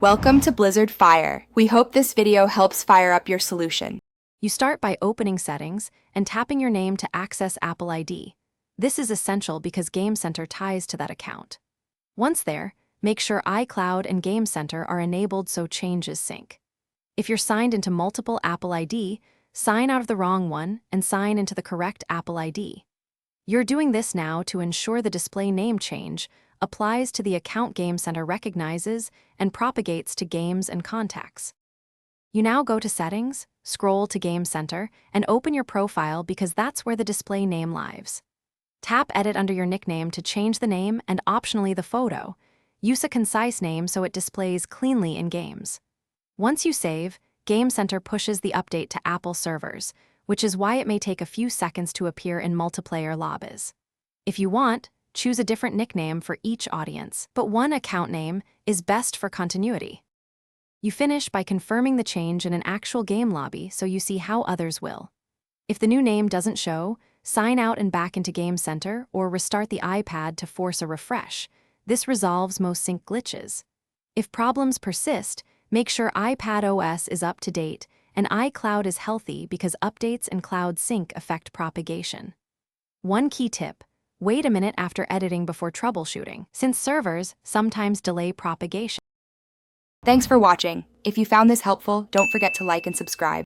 Welcome to Blizzard Fire. We hope this video helps fire up your solution. You start by opening Settings and tapping your name to access Apple ID. This is essential because Game Center ties to that account. Once there, make sure iCloud and Game Center are enabled so changes sync. If you're signed into multiple Apple ID, sign out of the wrong one and sign into the correct Apple ID. You're doing this now to ensure the display name change applies to the account Game Center recognizes and propagates to games and contacts. You now go to Settings, scroll to Game Center, and open your profile because that's where the display name lives. Tap Edit under your nickname to change the name and optionally the photo. Use a concise name so it displays cleanly in games. Once you save, Game Center pushes the update to Apple servers, which is why it may take a few seconds to appear in multiplayer lobbies. If you want, choose a different nickname for each audience, but one account name is best for continuity. You finish by confirming the change in an actual game lobby so you see how others will. If the new name doesn't show, sign out and back into Game Center or restart the iPad to force a refresh. This resolves most sync glitches. If problems persist, make sure iPad OS is up to date and iCloud is healthy because updates and cloud sync affect propagation. One key tip: wait a minute after editing before troubleshooting, since servers sometimes delay propagation. Thanks for watching. If you found this helpful, don't forget to like and subscribe.